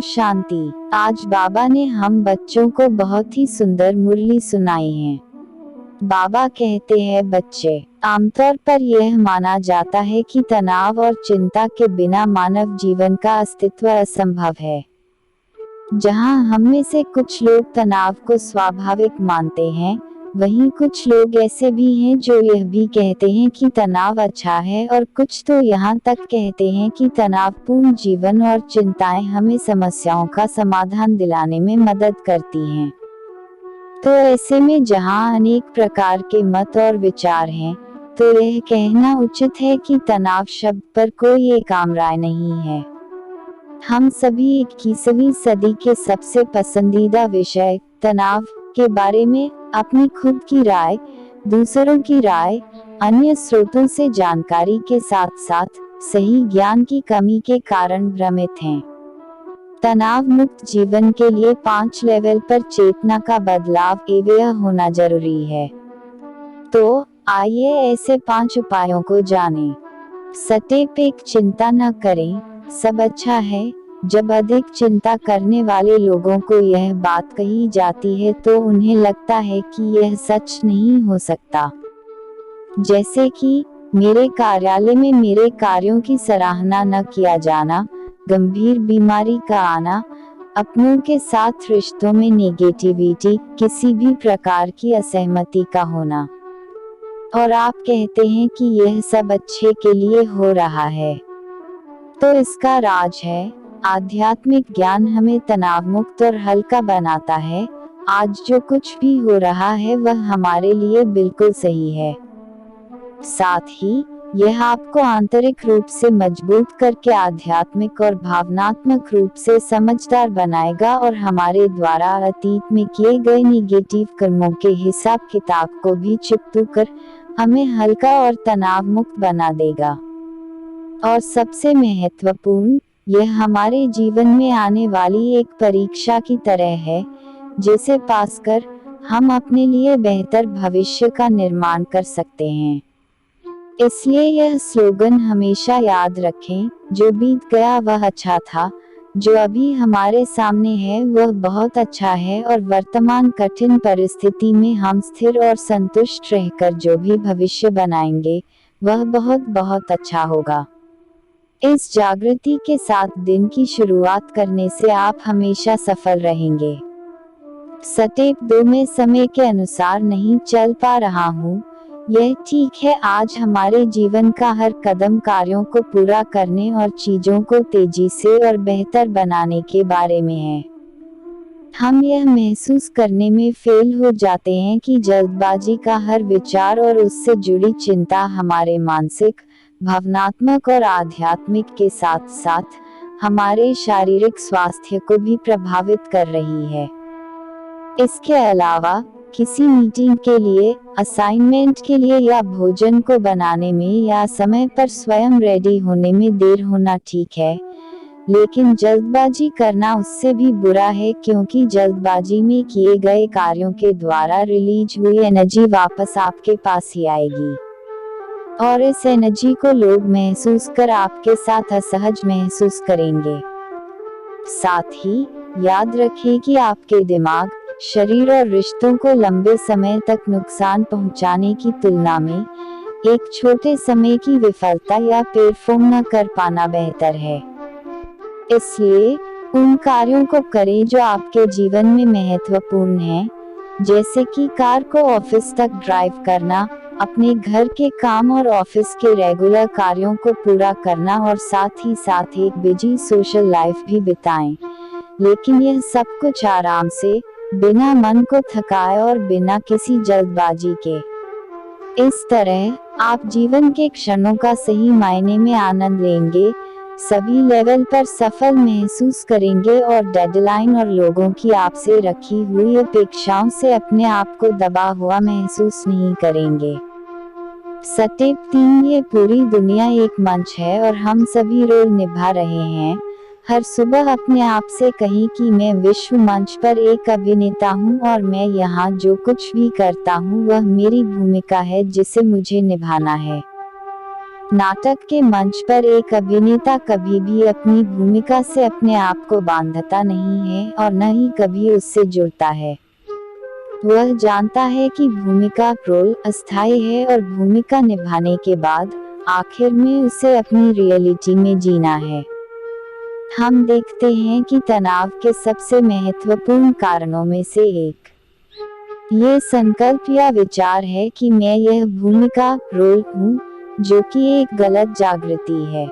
शांति। आज बाबा ने हम बच्चों को बहुत ही सुंदर मुरली सुनाई है। बाबा कहते हैं, बच्चे, आमतौर पर यह माना जाता है कि तनाव और चिंता के बिना मानव जीवन का अस्तित्व असंभव है। जहां हम में से कुछ लोग तनाव को स्वाभाविक मानते हैं, वहीं कुछ लोग ऐसे भी हैं जो यह भी कहते हैं कि तनाव अच्छा है, और कुछ तो यहाँ तक कहते हैं कि तनावपूर्ण जीवन और चिंताएं हमें समस्याओं का समाधान दिलाने में मदद करती हैं। तो ऐसे में जहाँ अनेक प्रकार के मत और विचार हैं, तो यह कहना उचित है कि तनाव शब्द पर कोई एक आम राय नहीं है। हम सभी 21वीं सदी के सबसे पसंदीदा विषय तनाव के बारे में अपनी खुद की राय, दूसरों की राय, अन्य स्रोतों से जानकारी के साथ साथ सही ज्ञान की कमी के कारण भ्रमित हैं। तनाव मुक्त जीवन के लिए 5 लेवल पर चेतना का बदलाव एवं होना जरूरी है। तो आइए ऐसे 5 उपायों को जानें। स्टेप 1, चिंता न करें, सब अच्छा है। जब अधिक चिंता करने वाले लोगों को यह बात कही जाती है तो उन्हें लगता है कि यह सच नहीं हो सकता। जैसे कि मेरे कार्यालय में मेरे कार्यों की सराहना न किया जाना, गंभीर बीमारी का आना, अपनों के साथ रिश्तों में नेगेटिविटी, किसी भी प्रकार की असहमति का होना। और आप कहते हैं कि यह सब अच्छे के लिए हो रहा है। तो इसका राज है, आध्यात्मिक ज्ञान हमें तनाव मुक्त और हल्का बनाता है। आज जो कुछ भी हो रहा है वह हमारे लिए बिल्कुल सही है। साथ ही यह आपको आंतरिक रूप से मजबूत करके आध्यात्मिक और भावनात्मक रूप से समझदार बनाएगा और हमारे द्वारा अतीत में किए गए निगेटिव कर्मों के हिसाब किताब को भी चिपटू कर हमें हल्का और तनाव मुक्त बना देगा। और सबसे महत्वपूर्ण, यह हमारे जीवन में आने वाली एक परीक्षा की तरह है, जिसे पास कर हम अपने लिए बेहतर भविष्य का निर्माण कर सकते हैं। इसलिए यह स्लोगन हमेशा याद रखें, जो बीत गया वह अच्छा था, जो अभी हमारे सामने है वह बहुत अच्छा है, और वर्तमान कठिन परिस्थिति में हम स्थिर और संतुष्ट रहकर जो भी भविष्य बनाएंगे वह बहुत बहुत अच्छा होगा। इस जागृति के साथ दिन की शुरुआत करने से आप हमेशा सफल रहेंगे। स्टेप 2 में समय के अनुसार नहीं चल पा रहा हूँ, यह ठीक है। आज हमारे जीवन का हर कदम कार्यों को पूरा करने और चीजों को तेजी से और बेहतर बनाने के बारे में है। हम यह महसूस करने में फेल हो जाते हैं कि जल्दबाजी का हर विचार और उससे जुड़ी चिंता हमारे मानसिक, भावनात्मक और आध्यात्मिक के साथ साथ हमारे शारीरिक स्वास्थ्य को भी प्रभावित कर रही है। इसके अलावा किसी मीटिंग के लिए, असाइनमेंट के लिए या भोजन को बनाने में या समय पर स्वयं रेडी होने में देर होना ठीक है, लेकिन जल्दबाजी करना उससे भी बुरा है, क्योंकि जल्दबाजी में किए गए कार्यों के द्वारा रिलीज हुई एनर्जी वापस आपके पास ही आएगी, और इस एनर्जी को लोग महसूस कर आपके साथ असहज महसूस करेंगे। साथ ही याद रखें कि आपके दिमाग, शरीर और रिश्तों को लंबे समय तक नुकसान पहुंचाने की तुलना में एक छोटे समय की विफलता या परफॉर्म न कर पाना बेहतर है। इसलिए उन कार्यों को करें जो आपके जीवन में महत्वपूर्ण हैं, जैसे कि कार को ऑफिस तक ड्राइव करना, अपने घर के काम और ऑफिस के रेगुलर कार्यों को पूरा करना, और साथ ही साथ एक बिजी सोशल लाइफ भी बिताएं। लेकिन यह सब कुछ आराम से, बिना मन को थकाए और बिना किसी जल्दबाजी के। इस तरह आप जीवन के क्षणों का सही मायने में आनंद लेंगे, सभी लेवल पर सफल महसूस करेंगे और डेडलाइन और लोगों की आपसे रखी हुई अपेक्षाओं से अपने आप को दबा हुआ महसूस नहीं करेंगे। स्टेप 3, ये पूरी दुनिया एक मंच है और हम सभी रोल निभा रहे हैं। हर सुबह अपने आप से कहें कि मैं विश्व मंच पर एक अभिनेता हूँ और मैं यहाँ जो कुछ भी करता हूँ वह मेरी भूमिका है जिसे मुझे निभाना है। नाटक के मंच पर एक अभिनेता कभी भी अपनी भूमिका से अपने आप को बांधता नहीं है और न ही कभी उससे जुड़ता है। वह जानता है कि भूमिका रोल अस्थायी है और भूमिका निभाने के बाद आखिर में उसे अपनी रियलिटी में जीना है। हम देखते हैं कि तनाव के सबसे महत्वपूर्ण कारणों में से एक ये संकल्प या विचार है कि मैं यह भूमिका रोल हूँ, जो कि एक गलत जागृति है।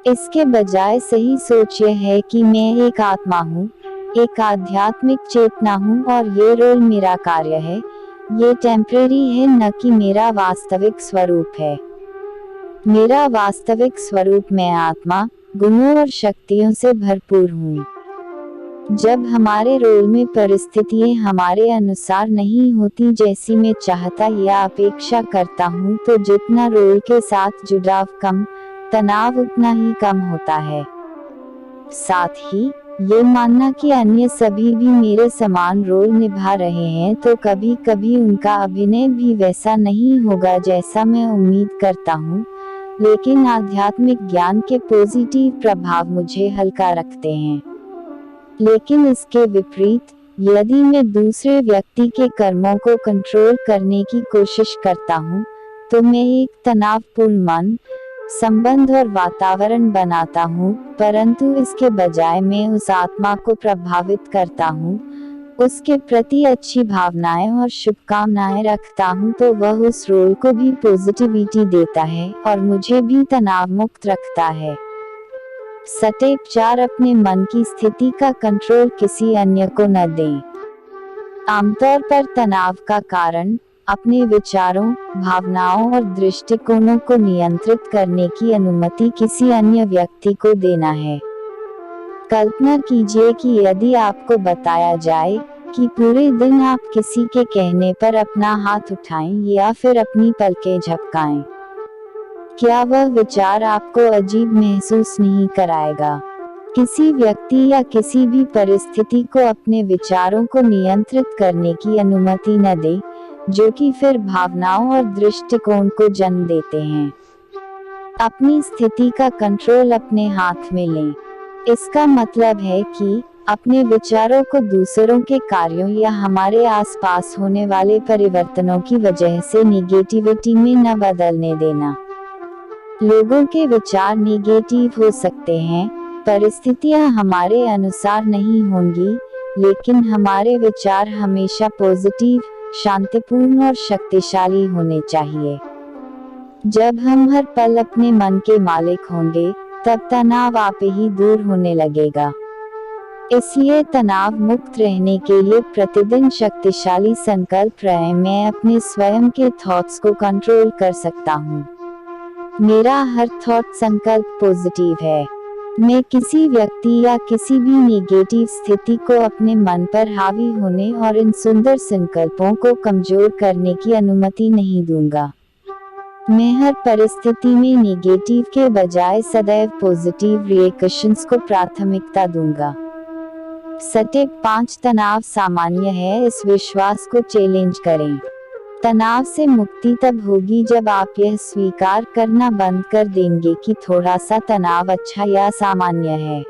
इसके बजाय सही सोच यह है कि मैं एक आत्मा हूँ, एक आध्यात्मिक चेतना हूँ और ये रोल मेरा कार्य है, ये टेम्परेरी है, न कि मेरा वास्तविक स्वरूप है। मेरा वास्तविक स्वरूप मैं आत्मा, गुणों और शक्तियों से भरपूर हूँ। जब हमारे रोल में परिस्थितियाँ हमारे अनुसार नहीं होती जैसी मैं चाहता या अपेक्षा करता हूँ, तो जितना रोल के साथ जुड़ाव कम, तनाव उतना ही कम होता है। साथ ही ये मानना कि अन्य सभी भी मेरे समान रोल निभा रहे हैं, तो कभी कभी उनका अभिनय भी वैसा नहीं होगा जैसा मैं उम्मीद करता हूँ, लेकिन आध्यात्मिक ज्ञान के पॉजिटिव प्रभाव मुझे हल्का रखते हैं। लेकिन इसके विपरीत, यदि मैं दूसरे व्यक्ति के कर्मों को कंट्रोल करने की कोशिश करता हूँ, तो मैं एक तनावपूर्ण मन, संबंध और वातावरण बनाता हूँ, परंतु इसके बजाय मैं उस आत्मा को प्रभावित करता हूँ, उसके प्रति अच्छी भावनाएं और शुभकामनाएं रखता हूँ, तो वह उस रोल को भी पॉजिटिविटी देता है और मुझे भी तनाव मुक्त रखता है। स्टेप 4 अपने मन की स्थिति का कंट्रोल किसी अन्य को न दें। आमतौर पर तनाव का कारण अपने विचारों, भावनाओं और दृष्टिकोणों को नियंत्रित करने की अनुमति किसी अन्य व्यक्ति को देना है। कल्पना कीजिए कि यदि आपको बताया जाए कि पूरे दिन आप किसी के कहने पर अपना हाथ उठाएं या फिर अपनी पलकें झपकाएं, क्या वह विचार आपको अजीब महसूस नहीं कराएगा? किसी व्यक्ति या किसी भी परिस्थिति को अपने विचारों को नियंत्रित करने की अनुमति न दें, जो कि फिर भावनाओं और दृष्टिकोण को जन्म देते हैं। अपनी स्थिति का कंट्रोल अपने हाथ में लें। इसका मतलब है कि अपने विचारों को दूसरों के कार्यों या हमारे आसपास होने वाले परिवर्तनों की वजह से नेगेटिविटी में न बदलने देना। लोगों के विचार नेगेटिव हो सकते हैं, परिस्थितियां हमारे अनुसार नहीं होंगी, लेकिन हमारे विचार हमेशा पॉजिटिव, शांतिपूर्ण और शक्तिशाली होने चाहिए। जब हम हर पल अपने मन के मालिक होंगे, तब तनाव आप ही दूर होने लगेगा। इसलिए तनाव मुक्त रहने के लिए प्रतिदिन शक्तिशाली संकल्प रहे, मैं अपने स्वयं के थॉट्स को कंट्रोल कर सकता हूँ। मेरा हर थॉट संकल्प पॉजिटिव है। मैं किसी व्यक्ति या किसी भी नेगेटिव स्थिति को अपने मन पर हावी होने और इन सुंदर संकल्पों को कमजोर करने की अनुमति नहीं दूंगा। मैं हर परिस्थिति में नेगेटिव के बजाय सदैव पॉजिटिव रिएक्शंस को प्राथमिकता दूंगा। स्टेप 5 तनाव सामान्य है, इस विश्वास को चैलेंज करें। तनाव से मुक्ति तब होगी जब आप यह स्वीकार करना बंद कर देंगे कि थोड़ा सा तनाव अच्छा या सामान्य है।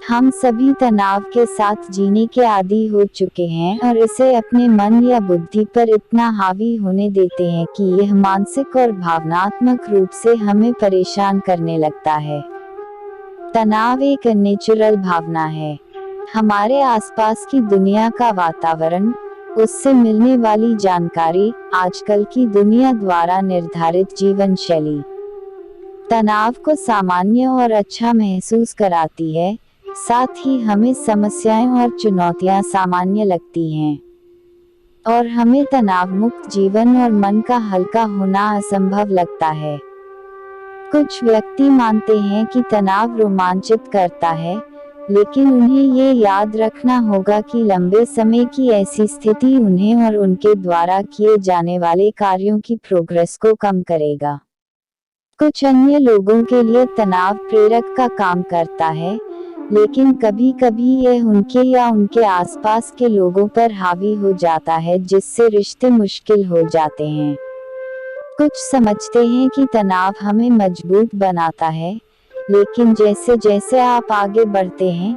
हम सभी तनाव के साथ जीने के आदी हो चुके हैं और इसे अपने मन या बुद्धि पर इतना हावी होने देते हैं कि यह मानसिक और भावनात्मक रूप से हमें परेशान करने लगता है। तनाव एक नेचुरल भावना है। हमारे आसपास की दुनिया का वातावरण, उससे मिलने वाली जानकारी, आजकल की दुनिया द्वारा निर्धारित जीवन शैली तनाव को सामान्य और अच्छा महसूस कराती है। साथ ही हमें समस्याएं और चुनौतियां सामान्य लगती हैं और हमें तनाव मुक्त जीवन और मन का हल्का होना असंभव लगता है। कुछ व्यक्ति मानते हैं कि तनाव रोमांचित करता है, लेकिन उन्हें ये याद रखना होगा कि लंबे समय की ऐसी स्थिति उन्हें और उनके द्वारा किए जाने वाले कार्यों की प्रोग्रेस को कम करेगा। कुछ अन्य लोगों के लिए तनाव प्रेरक का काम करता है, लेकिन कभी कभी यह उनके या उनके आसपास के लोगों पर हावी हो जाता है, जिससे रिश्ते मुश्किल हो जाते हैं। कुछ समझते हैं कि तनाव हमें मजबूत बनाता है, लेकिन जैसे जैसे आप आगे बढ़ते हैं,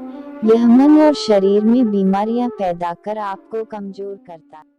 यह मन और शरीर में बीमारियां पैदा कर आपको कमजोर करता है।